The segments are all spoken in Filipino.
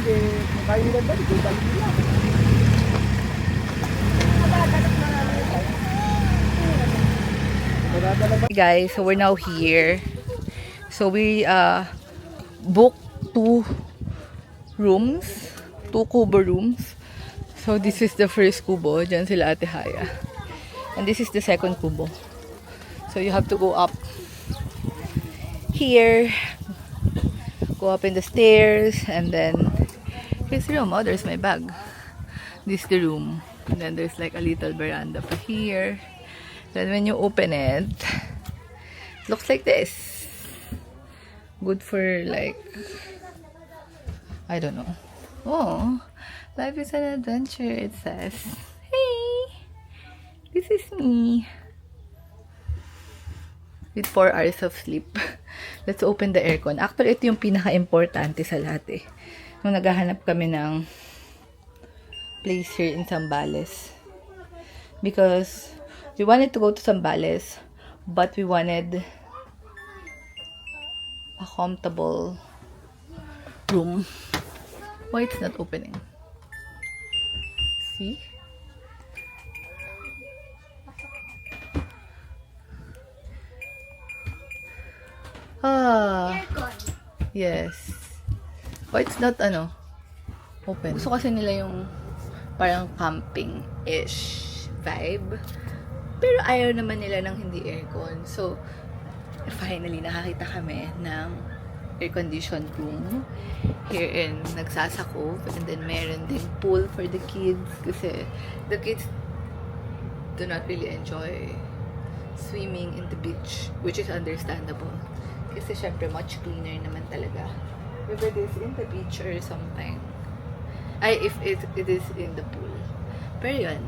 Hey guys, so we're now here. So we booked 2 kubo rooms. So this is the first kubo, dyan sila Ate Haya. And this is the second kubo. So you have to go up here, go up in the stairs, and then here's the room. Oh, there's my bag. This is the room. And then there's like a little veranda for here. Then when you open it, looks like this. Good for like, I don't know. Oh, life is an adventure, it says. Hey, this is me. With 4 hours of sleep. Let's open the aircon. Actually, ito yung pinaka-importante sa lahat eh. Nung naghahanap kami ng place here in Zambales. Because we wanted to go to Zambales, but we wanted a comfortable room. Why it's not opening? See? Ah. Yes. Why it's not open? Gusto kasi nila yung parang camping-ish vibe. Pero ayaw naman nila ng hindi aircon. So, finally, nakakita kami ng air-conditioned room here in Nagsasakov. And then, meron ding pool for the kids. Kasi, the kids do not really enjoy swimming in the beach. Which is understandable. Kasi, syempre, much cleaner naman talaga. If it is in the beach or something. If it is in the pool. Pero yun,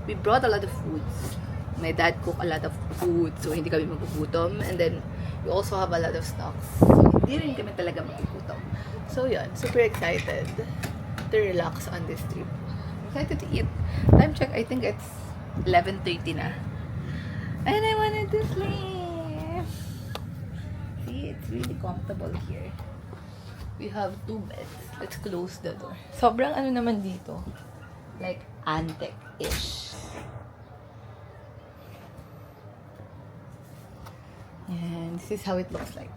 we brought a lot of foods. My dad cooked a lot of food, so hindi kami magugutom. And then, we also have a lot of stocks. So, hindi rin kami talaga magugutom. So, yun. Super excited to relax on this trip. Excited to eat. Time check, I think it's 11:30 na. And I wanted to sleep. See, it's really comfortable here. We have 2 beds. Let's close the door. Sobrang naman dito. Like, antique-ish. And this is how it looks like.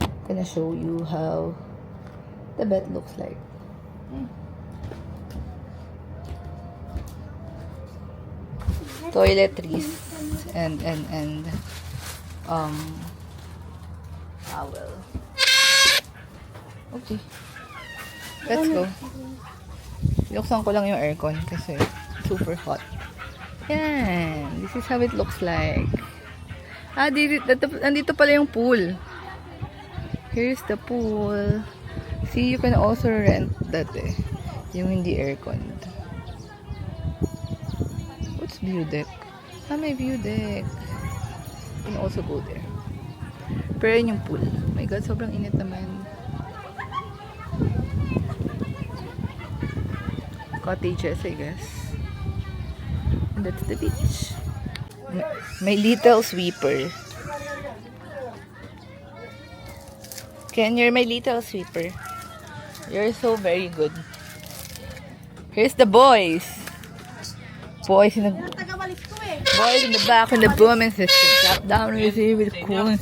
I'm gonna show you how the bed looks like. Toiletries and towel. Okay. Let's go. Binuksan ko lang yung aircon kasi super hot. Yan. This is how it looks like. Nandito pala yung pool. Here's the pool. See, you can also rent that eh. Yung hindi aircon. What's view deck? May view deck. You can also go there. Pero yun yung pool. Oh my God, sobrang init naman. Cottages, I guess. And that's the beach. My little sweeper. Ken, you're my little sweeper. You're so very good. Here's the boys. Boys in the back in the boom and system. Tap down, receive with cool.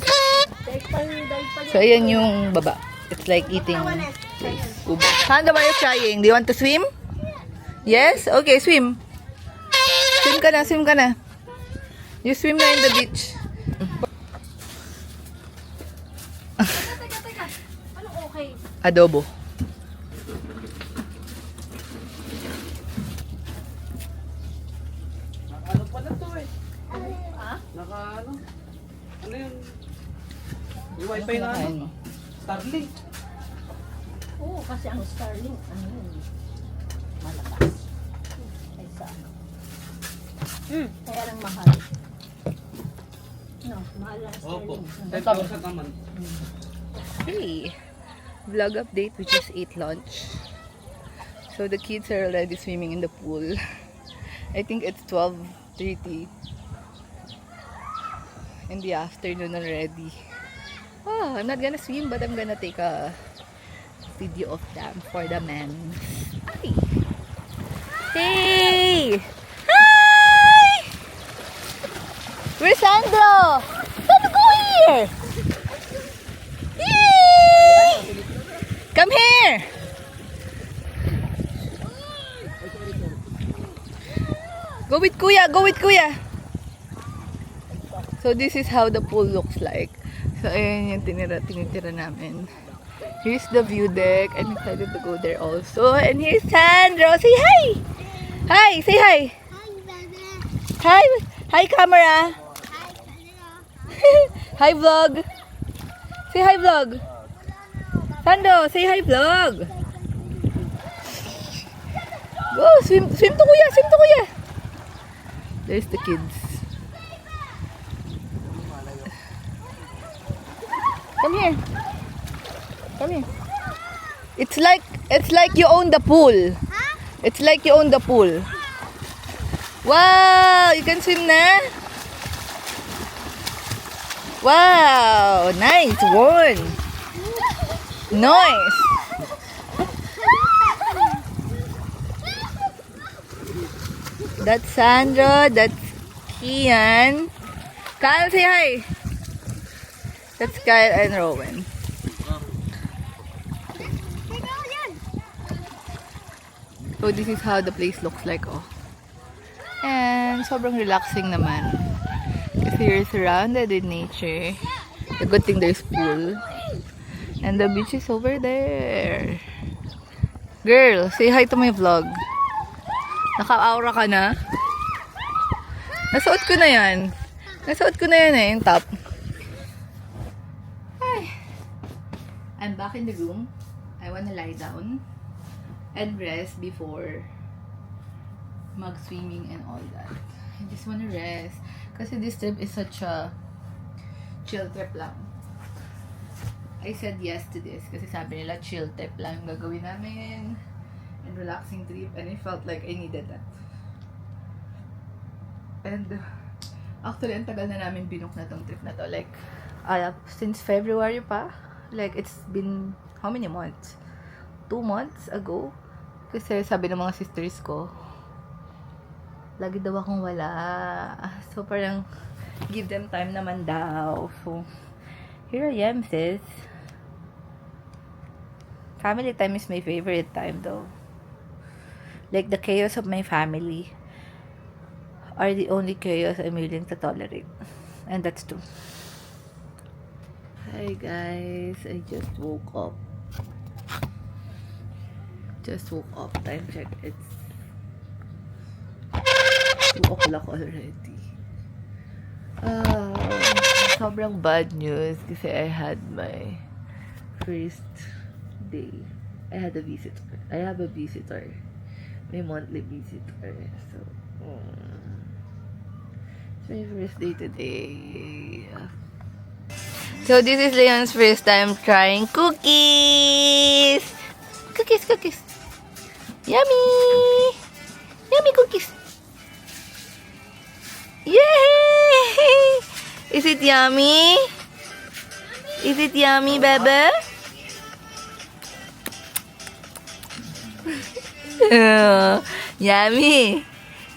So, ayan yung baba. It's like eating place. Handa, why are you crying? Do you want to swim? Yes? Okay, swim. Swim ka na, swim ka na. You swim na in the beach. Teka. Ano okay? Adobo. Ano pala to eh? Ha? Ano yun? Yung wifi na Ano? Starlink. Oo, kasi ang Starlink, malakas. Ay, sana. Kaya lang mahal. No, mahal lang Opo. Starlink. 10,000 naman. Hey, vlog update. We just ate lunch. So the kids are already swimming in the pool. I think it's 12:30 in the afternoon already. I'm not gonna swim, but I'm gonna take a video of them for the men. Hi! Hey! Hi! Where's Sandro? Sandro, go here! Yay! Come here! Go with Kuya! Go with Kuya! So this is how the pool looks like. So ayan yung tinitira namin. Here's the view deck. I'm excited to go there also. And here's Sandro. Say hi! Hi! Say hi! Hi! Hi camera! Hi vlog! Say hi vlog! Sandro! Say hi vlog! Go! Swim to Kuya! Swim to Kuya! There's the kids. Come here. Come here. It's like you own the pool. It's like you own the pool. Wow, you can swim na? Wow, nice one. Nice. That's Sandra, that's Kian. Kyle, say hi. That's Kyle and Rowan. So this is how the place looks like, oh. And sobrang relaxing naman. Kasi you're surrounded with nature. The good thing there's pool. And the beach is over there. Girl, say hi to my vlog. Naka-aura ka na? Nasuot ko na yan. Nasuot ko na yan eh, yung top. Ay. I'm back in the room. I wanna lie down and rest before mag-swimming and all that. I just wanna rest. Kasi this trip is such a chill trip lang. I said yes to this kasi sabi nila chill trip lang yung gagawin namin and relaxing trip, and I felt like I needed that. And actually, ang tagal na namin binook na tong trip na to. Like, since February pa. Like, it's been how many months? 2 months ago. Kasi sabi ng mga sisters ko, lagi daw akong wala. So, parang give them time naman daw. So, here I am, sis. Family time is my favorite time though. Like, the chaos of my family are the only chaos I'm willing to tolerate. And that's true. Hi guys, I just woke up. Time check. It's 2 o'clock already. Sobrang bad news kasi I had my first day. I have a visitor. My monthly visitor. So, it's my first day today. So, this is Leon's first time trying cookies! Cookies! Yummy! Yummy cookies! Yay! Is it yummy? Is it yummy, bebe? Yummy!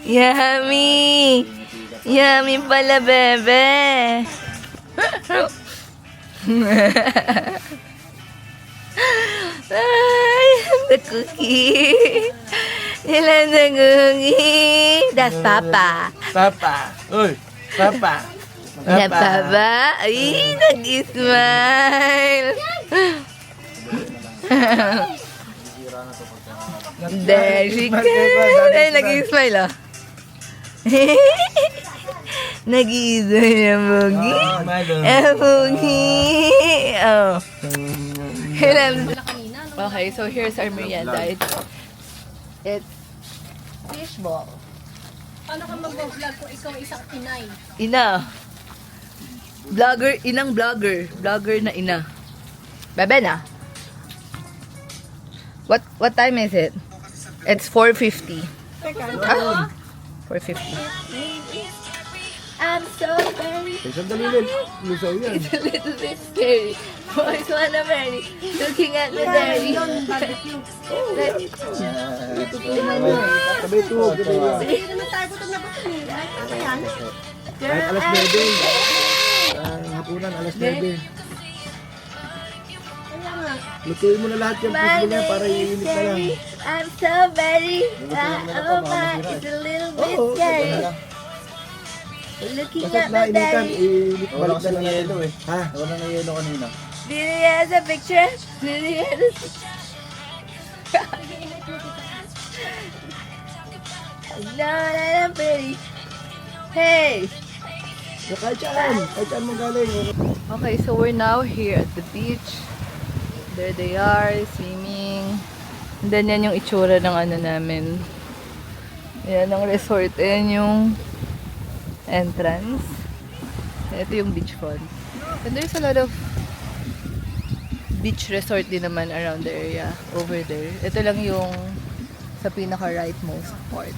Yummy! Yummy pala, bebe! Ay, the cookie! Ilan the cookie? That's Papa. Papa. Uy, Papa. Yeah, Papa. Ay, nag-smile. There she goes. Ay, nag-smile, oh. Nag-smile ang Mugi. Ang Mugi. Oh. Okay, so here's our merienda. It's fishball. Paano ka mag-vlog kung ikaw isang inay? Ina. Vlogger, inang vlogger. Vlogger na ina. Bebe na. What time is it? It's 4:50. Teka, Ah, 4:50. I'm so very Eh, sandali lang. Lusaw yan. It's a little bit scary. Boys wanna marry. Looking at me daddy. Sabay ito. Hindi naman tayo gutom na gutom eh. Ay, ano yan? Kahit alas 9. Ang hapunan, alas 9. Kaya nga. Lutuin mo na lahat yung fish mo na para iinit ka lang. I'm so very oh my, it's a little bit scary. Looking Basta at my nainitan, daddy. iinit Wala balik na kasi lang. yelo eh. Ha? Wala na yelo kanina. Did he has a picture? Did he has a picture? No, I'm pretty. Hey! Kahit saan mo galing. Okay, so we're now here at the beach. There they are, swimming. And then yan yung itsura ng ano namin. Yan ang resort. Yan yung entrance. Ito yung beach front. And there's a lot of beach resort din naman around the area over there. Ito lang yung sa pinaka-rightmost part.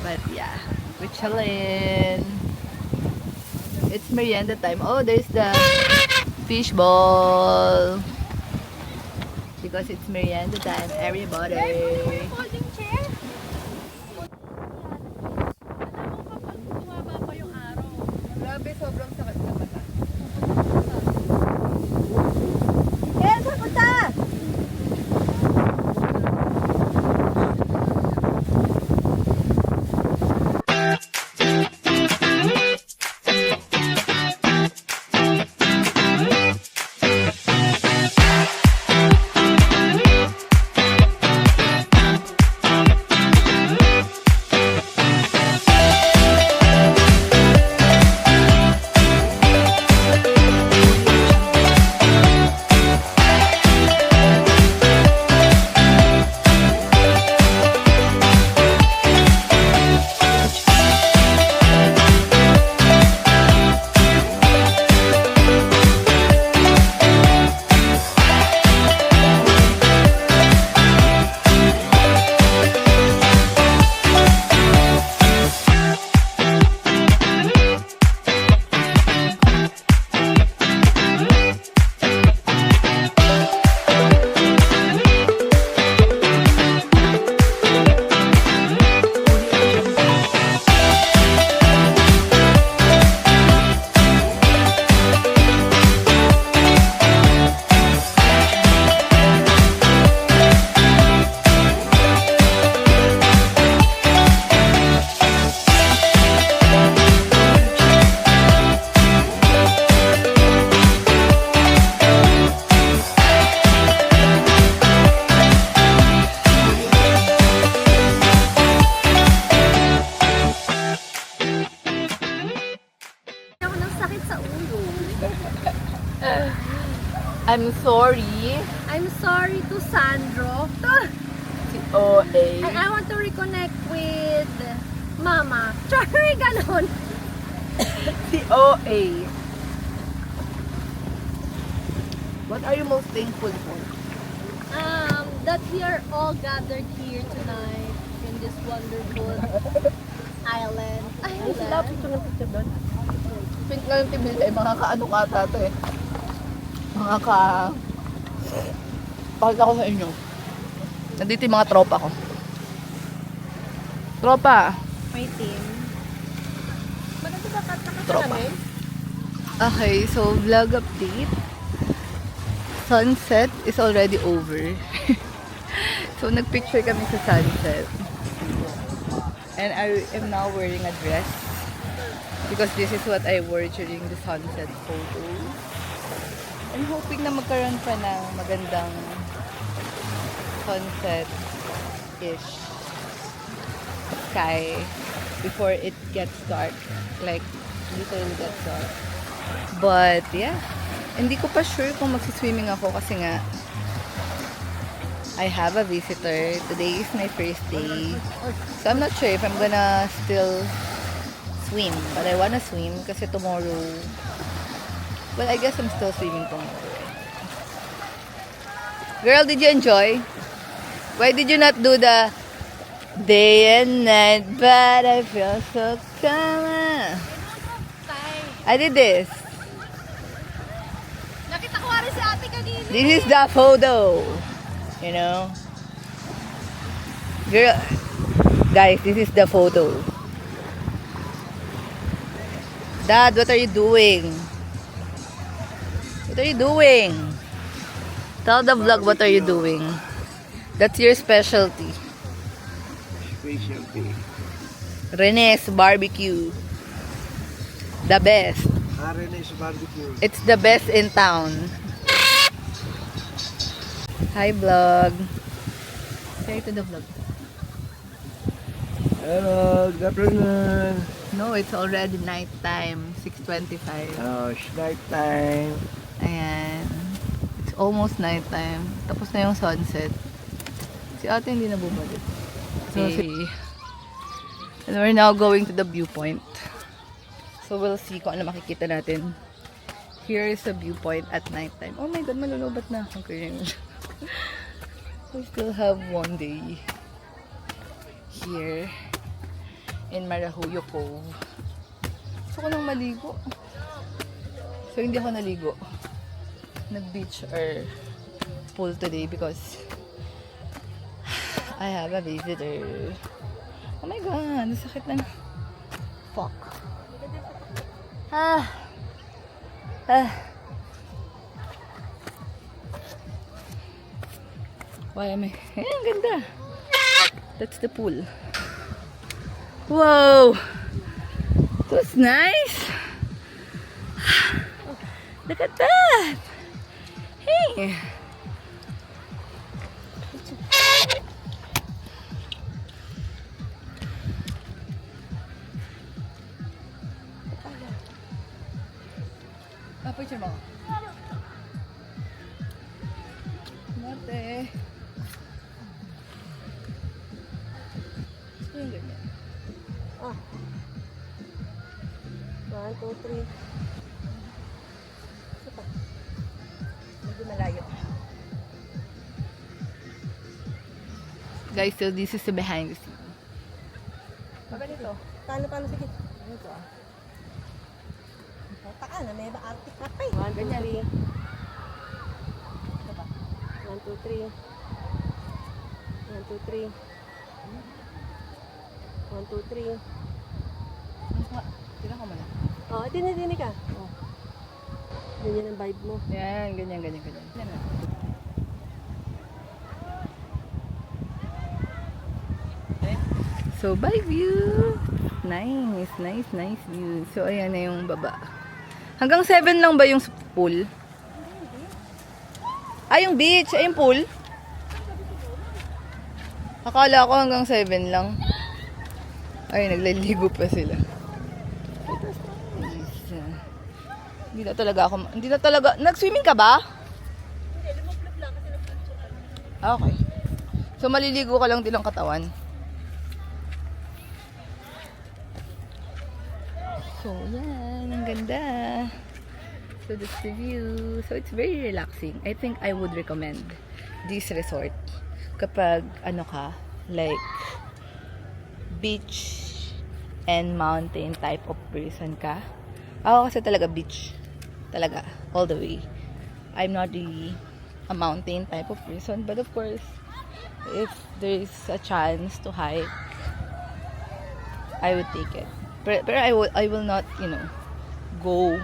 But yeah, we're chillin'. It's merienda time. Oh, there's the fish ball. Because it's merienda time, everybody. Folding chair? Alam mo kapag tumaba pa yung araw. Grabe, sobrang sakit sa mata. Eh, saan punta? Ako ng sakit sa ulo. I'm sorry. I'm sorry to Sandro. Si OA. And I want to reconnect with Mama. Sorry, ganon. Si OA. What are you most thankful for? That we are all gathered here tonight in this wonderful island. Pink nga yung tibil eh. Mga kaano ka ata to eh. Mga ka... Pakita ko sa inyo. Nandito yung mga tropa ko. Tropa! My team. Maganda ba Tropa. Okay, so vlog update. Sunset is already over. So nagpicture kami sa sunset. And I am now wearing a dress. Because this is what I wore during the sunset photo. I'm hoping na magkaroon pa ng magandang sunset-ish sky before it gets dark. Like, literally gets dark. But, yeah. Hindi ko pa sure kung magsiswimming ako kasi nga I have a visitor. Today is my first day. So, I'm not sure if I'm gonna still swim. But I wanna swim kasi tomorrow... Well, I guess I'm still swimming tomorrow. Girl, did you enjoy? Why did you not do the day and night, but I feel so calm? I did this. Nakita ko nga rin si ate kanina. This is the photo. You know? Girl, guys, this is the photo. Dad, what are you doing? What are you doing? Tell the vlog what are you doing. That's your specialty. Specialty. Rene's barbecue. The best. Rene's barbecue. It's the best in town. Hi vlog. Say to the vlog. Hello, good afternoon. No, it's already night time. 6:25. Oh, it's night time. Ayan. It's almost night time. Tapos na yung sunset. Si ate hindi na bumalik. So, and we're now going to the viewpoint. So, we'll see kung ano makikita natin. Here is the viewpoint at night time. Oh my God, malulubat na ako. We still have one day here in Marahuyo Cove. Gusto ko nang maligo. So, hindi ako naligo. Nag-beach or pool today because I have a visitor. Oh my God, nasakit na. Fuck. Why am I? Ang ganda. That's the pool. Whoa! It was nice. Look at that. Hey. Picture mo. Mate. Yung ganyan. 1, 2, 3. Medyo malayo. Guys, so this is the behind the scene. Ganito. Paano? Sige. Ganito ah. Taka na, may ba-arte ka pa eh. 1, 2, 3. 1, 2, 3. 1, 2, 3. 1, 2, 3. Tira ko muna. Oh, dini ka. Oh. Ganyan ang vibe mo. Yan, ganyan. Yan na. So, bye view. Nice view. So, ayan na yung baba. Hanggang 7 lang ba yung pool? Ay, yung beach. Ay, yung pool. Akala ko hanggang 7 lang. Ay, nagliligo pa sila. Hindi na talaga. Nag-swimming ka ba? Okay. So, maliligo ka lang din ang katawan. So, yan. Ang ganda. So, that's the view. So, it's very relaxing. I think I would recommend this resort kapag, like, beach and mountain type of person ka. Ako kasi talaga beach. Talaga. All the way. I'm not really a mountain type of person. But of course, if there is a chance to hike, I would take it. Pero I will not, go,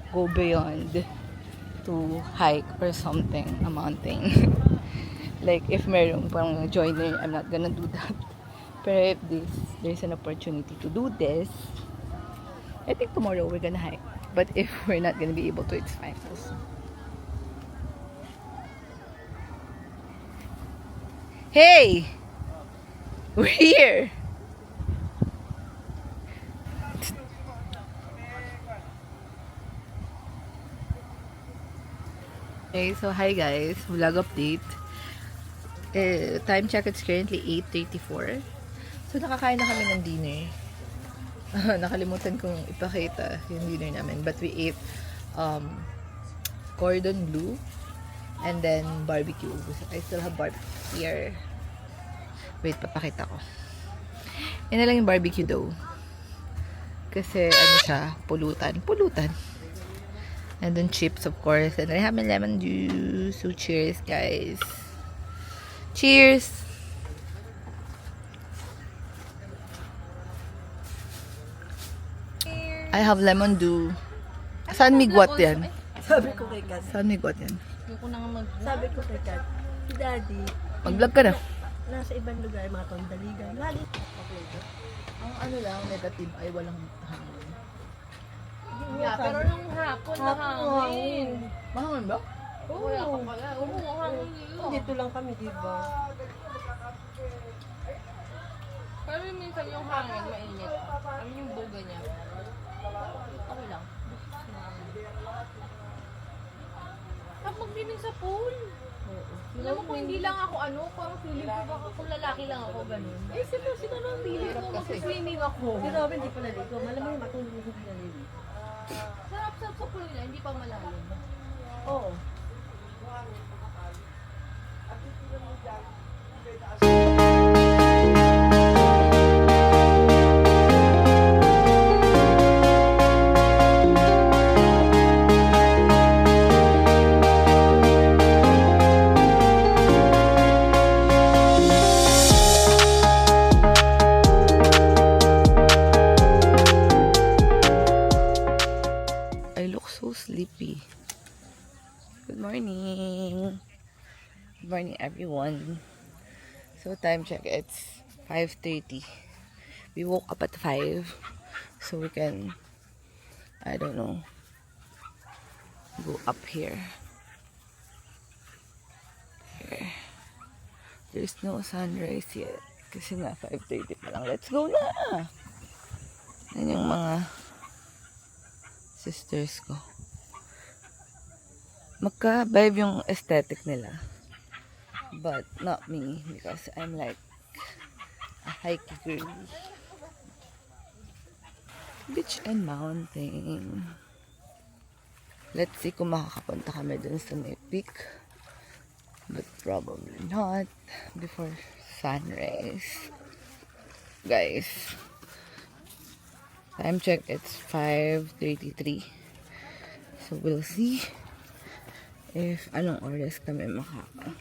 go beyond to hike or something, a mountain. Like, if merong parang joiner, I'm not gonna do that. Pero if there's an opportunity to do this, I think tomorrow we're gonna hike. But if we're not gonna be able to, it's fine also. Hey! We're here! Okay, so hi guys, vlog update. Time check, it's currently 8:34. So nakakain na kami ng dinner. Nakalimutan kong ipakita yung dinner namin. But we ate cordon bleu and then barbecue. I still have barbecue here. Wait, papakita ko. Yan na lang yung barbecue dough. Kasi ano siya, pulutan. And then chips, of course. And I have my lemon juice. So cheers, guys. Cheers! I have lemon dew. Saan migwat yan? Sabi ko kay Kat. Saan migwat yan? Sabi ko kay Kat. Si Daddy, Mag-vlog ka na. nasa ibang lugar, mga tondaligan. Lagi. Ang ano lang, negative ay walang hangin. Yeah, pero nung hapon na hangin. Mahangin ba? Oo, hangin yun. Dito lang kami, di ba? Pero minsan yung hangin, mainit. Ano yung boga niya? Okay lang. Tapos din sa pool. Alam mo kung hindi lang ako parang feeling ko baka kung lalaki lang ako ganun. Eh, sino nang feeling ko mag-swimming ako. Si Robin, di pa naligo. Malamang matulog hindi naligo. Sarap sa pool nila, hindi pa malalim. Oo. I look so sleepy. Good morning. Good morning, everyone. So time check, it's 5:30. We woke up at 5 so we can, I don't know, go up here. There's no sunrise yet kasi nga 5:30 pa lang. Let's go na! Yan yung mga sisters ko. Magka-vibe yung aesthetic nila. But not me because I'm like a hiking girl. Beach and mountain. Let's see kung makakapunta kami dun sa may peak. But probably not before sunrise. Guys. Time check, it's 5:33. So we'll see if anong oras kami makaka.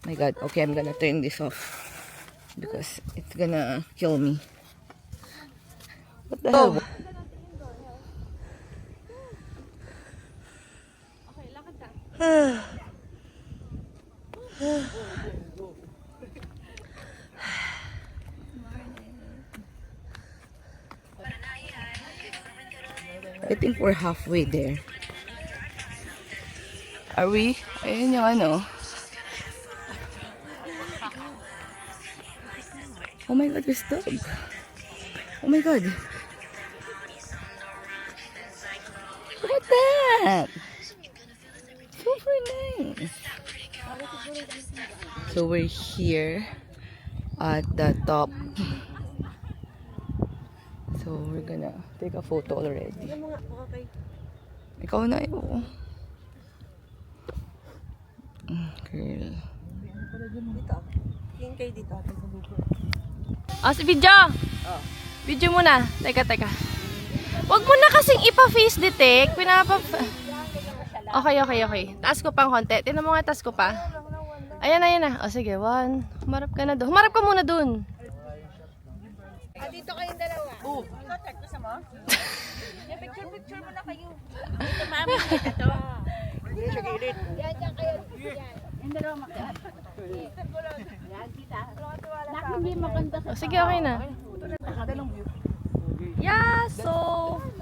My God, okay, I'm gonna turn this off because it's gonna kill me. What the hell? I think we're halfway there. Are we? Ayun yung ano. Oh my God, there's dog. Oh my God. Look at that. Super nice. So we're here at the top. So we're gonna take a photo already. Okay. Ikaw na yun. Girl. Dito. Tingin kayo dito. Si video! Video muna. Teka. Wag mo na kasing ipa-face detect. Okay. Taas ko pang konti. Tingnan mo nga, taas ko pa. Ayan na. O sige, 1. Humarap ka na doon. Humarap ka muna doon. Dito kayong dalawa. Oo. Ikaw, check ko sa mo? Picture mo na kayo. Dito, mami. Ito. Dito sa gilid. Yan kayo. Yan dalawa makiat. Yan, kita. Bakit hindi maganda sa O sige, okay na. Yeah, so,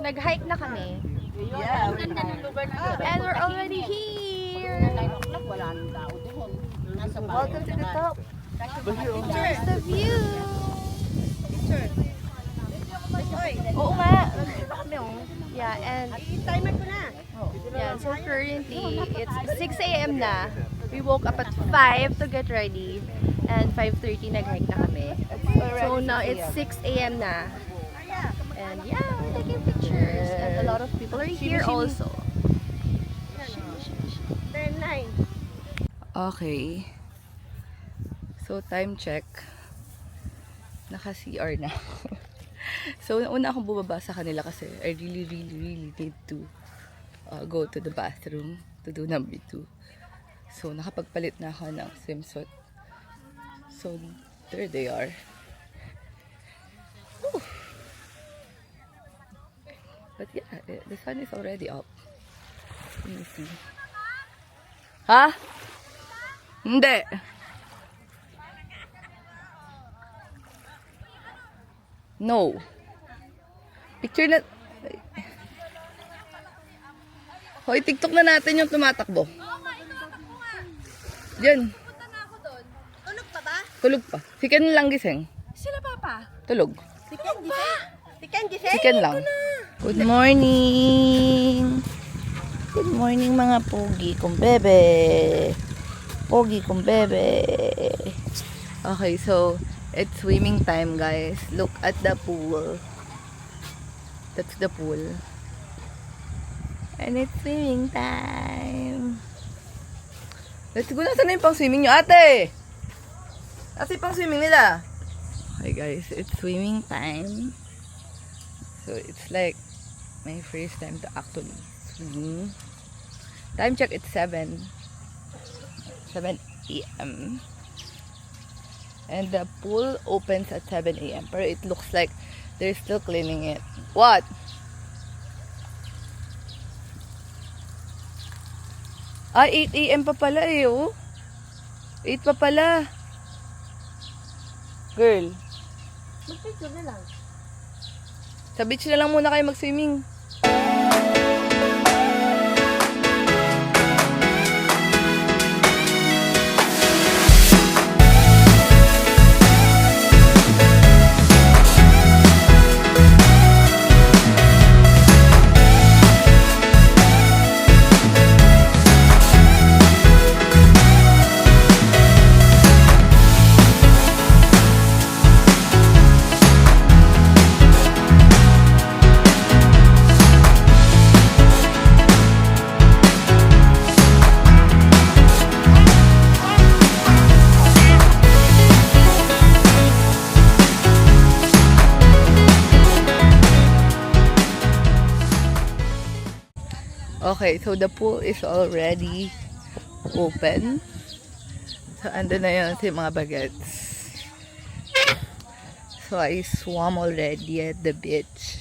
nag-hike na kami. Yeah. Ang ganda ng lugar na ito. And we're already here. Wala nang tao doon. Nasa Welcome to the top. Here's the view. Oo nga. Nandito kami, oh. Yeah, and Timer ko na. yeah, so currently, it's 6 a.m. na. We woke up at 5 to get ready. And 5:30 nag-hike na kami. So now it's 6 a.m. na. And yeah, we're taking pictures. And a lot of people are here also. 10-9. Okay. So time check. Naka-CR na. So, una akong bumaba sa kanila kasi I really need to go to the bathroom to do number 2. So, nakapagpalit na ako ng swimsuit. So, there they are. Whew. But yeah, the sun is already up. Let me see. Ha? Hindi. No. Picture na... Hoy, TikTok na natin yung tumatakbo. Diyan. Tulog pa ba? Tulog pa. Si Ken lang gising. Sila papa. Tulog. Si Ken gising? Si Ken gising? Si Ken lang. Good morning. Good morning mga pogi kong bebe. Pogi kong bebe. Okay, so it's swimming time, guys. Look at the pool. That's the pool. And it's swimming time. Let's go. Nasaan na yung pang swimming nyo, ate? Nasaan yung pang swimming nila? Okay, guys. It's swimming time. So, it's like my first time to actually swim. Time check, it's 7 a.m. And the pool opens at 7 a.m. Pero it looks like they're still cleaning it. What? Ah, 8 a.m. pa pala eh, oh. 8 pa pala. Girl. Mag-picture na lang. Sa beach na lang muna kayo mag-swimming. Okay, so the pool is already open. So, ando na yun si mga bagets. So, I swam already at the beach.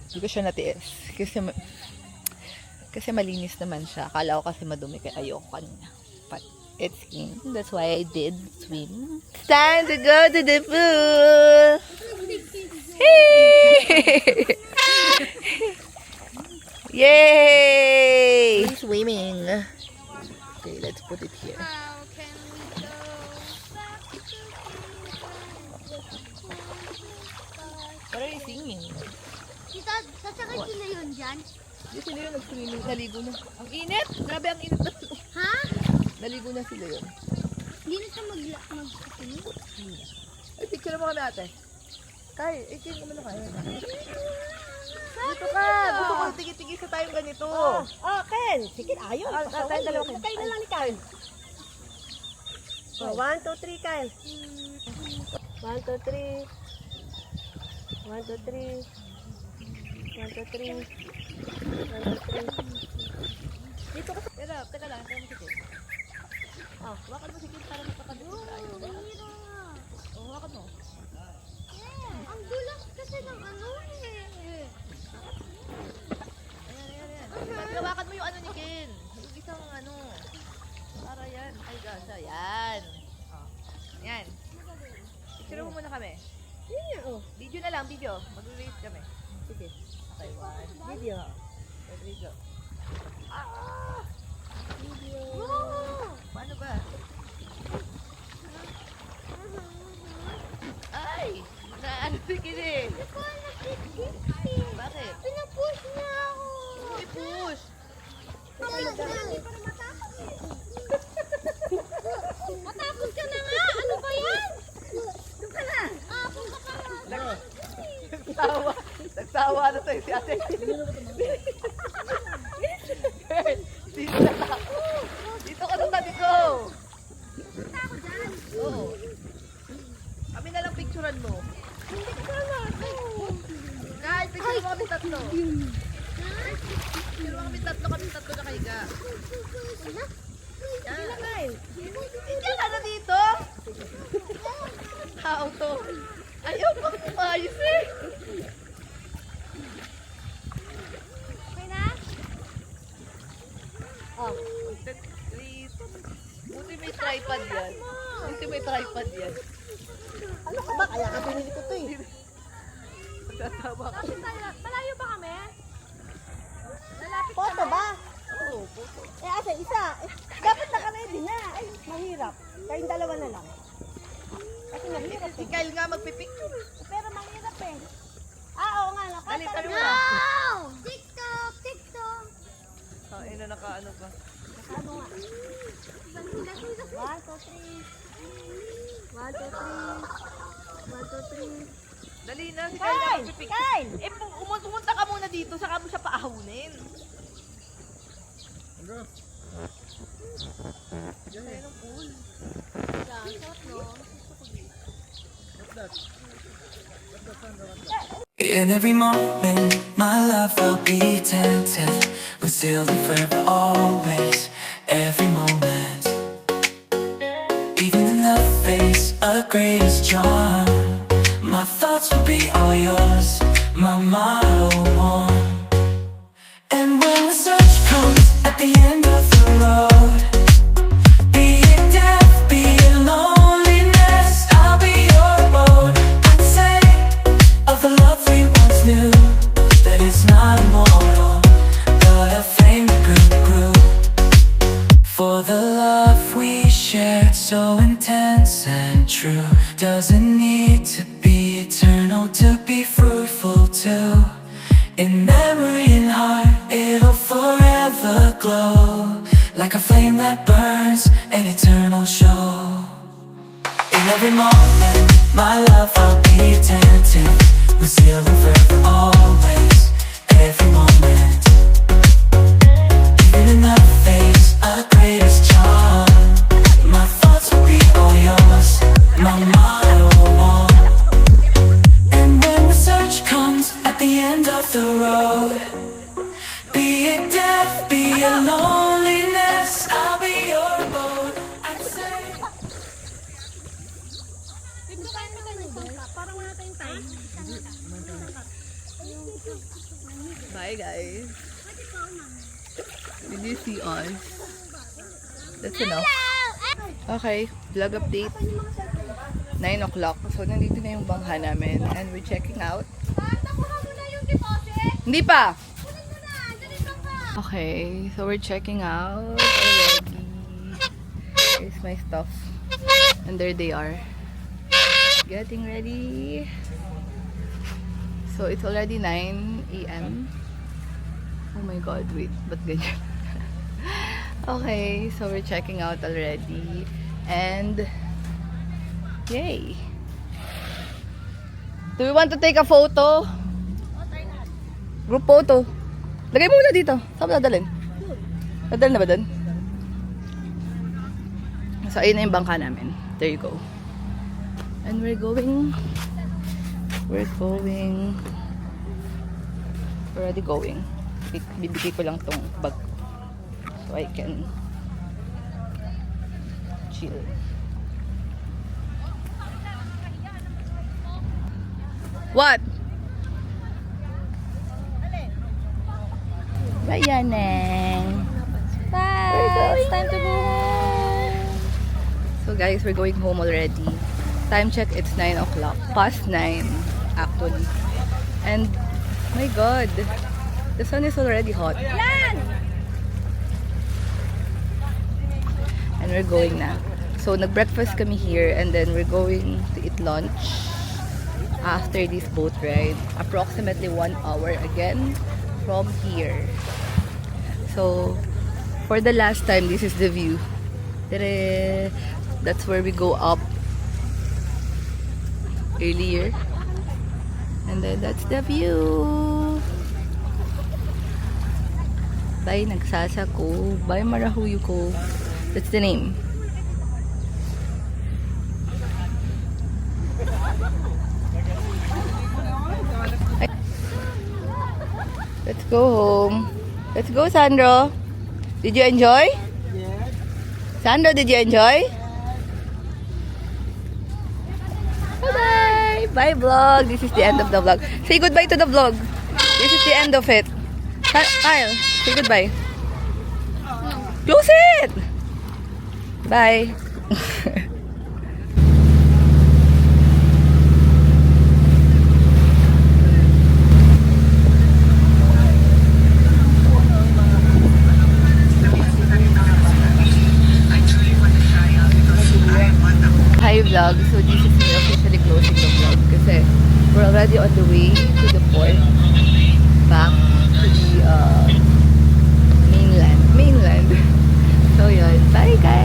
Hindi ko siya natiis. Kasi malinis naman siya. Akala ko kasi madumi kaya ayoko kanina. But it's clean. That's why I did swim. It's time to go to the pool! Hey! Yay! Swimming. Okay, let's put it here. What are you singing? Tita, sasakay sila yun dyan? Hindi sila yung nag-swimming. Naligo na. Ang init! Grabe ang init na. Ha? Naligo na sila yun. Hindi na siya mag-swimming? Ay, picture mo kami ate. Kay, ikin naman na kayo. Dito ka! Gusto ko tigi-tigi sa tayong ganito. Oh, Ken! Sige, ayun. Tayong dalawa. Sakay na lang ni Kyle. Oh, 1, 2, 3, Kyle. 1, 2, 3. 1, 2, 3. 1, 2, 3. 1, 2, 3. Dito ka. Teka lang. Teka mo sikit. Oh, hawakan mo sikit para magpapagod. Oh, hawakan mo. Ang dulas kasi ng ano eh. Ayan. Hawakan mo yung ano ni Ken. Yung isang ano. Para yan. Ay, gasa. Yan. Oh. Yan. Picture mo muna kami. Video na lang, video. Mag-release kami. Sige. Okay, one. Video. Video. Video. Paano ba? Ay! Ano si Ken eh? Hindi ko nakikita. Bakit? Pinapush niya ako. I-push! Matapos ka na nga! Ano ba yan? Doon ka na! Punta ka na! Nagtawa na tayo si ate. Girl, dito na. picturean mo. Hindi ka na ako. Guys, picture mo kami tatlo. Picture mo kami tatlo nakahiga. Yan. Hindi ka na dito. How to? Ayaw pa kumayos eh. Okay na? Buti may tripod yan. Buti may tripod yan. Ano ka ba? Kaya ka pinili ko to eh. Malayo ba kami? Lalapit Photo ba? Oo, photo. Eh, asa isa. Dapat naka-ready na. Ay, mahirap. Kayong dalawa na lang. Kasi mahirap eh. Si Kyle nga magpipicture. Pero mahirap eh. Oo nga. Dali, sabi mo na. TikTok! TikTok! Oh, na naka-ano pa. Ano nga? 1, 2, 3. 1, 2, 3. Dali na, si Kyle nga magpipicture. Kyle! Eh, pumunta ka muna dito, saka mo siya paahunin. In every moment, my love will be attentive, concealed and forever, always, every moment. Even in the face of greatest charm, my thoughts will be all yours, my motto one. And when the search comes at the end of the road, be it death, be it loneliness, I'll be your road. I'd say of the love we once knew, that it's not immortal, but a flame that grew. For the love we shared, so intense and true, doesn't need to be eternal to be fruitful too. In memory and heart, it'll forever glow, like a flame that burns, an eternal show. In every moment, my love I'll be attentive, concealed and forever, always, every moment. Even in the face of greatest charm, my thoughts will be all yours, my motto one. And when the search comes at the end of the road, be it death, be it loneliness, I'll be your abode. I'd say Bye guys. Did you see us? That's enough. Okay, vlog update. 9 o'clock. So, nandito na yung bangka namin. And we're checking out. Hindi pa! Okay, so we're checking out already. Here's my stuff. And there they are. Getting ready. So, it's already 9 a.m. Oh my god, wait. Ba't ganyan? Okay, so we're checking out already. And, yay! Do we want to take a photo? Group photo. Lagay mo muna dito. Saan mo dadalhin? Dadalhin na ba dun? So, ayun na yung bangka namin. There you go. And we're already going. Bibigay ko lang tong bag so I can chill. What? Bye, Yaneng. Bye! It's time to go home! So guys, we're going home already. Time check, it's 9 o'clock. Past 9, actually. And, my God, the sun is already hot. Yan! And we're going na. So, nag-breakfast kami here and then we're going to eat lunch after this boat ride. Approximately 1 hour again from here. So, for the last time, this is the view. Tere! That's where we go up earlier. And then that's the view. Bye, Nagsasako. Bye, Marahuyu ko. That's the name. go home. Let's go, Sandro. Did you enjoy? Sandro, did you enjoy? Bye-bye! Bye, vlog! This is the end of the vlog. Say goodbye to the vlog. This is the end of it. Kyle, say goodbye. Close it! Bye! Hi vlog, so this is me officially closing the vlog kasi we're already on the way to the port back to the mainland. So yun, bye guys!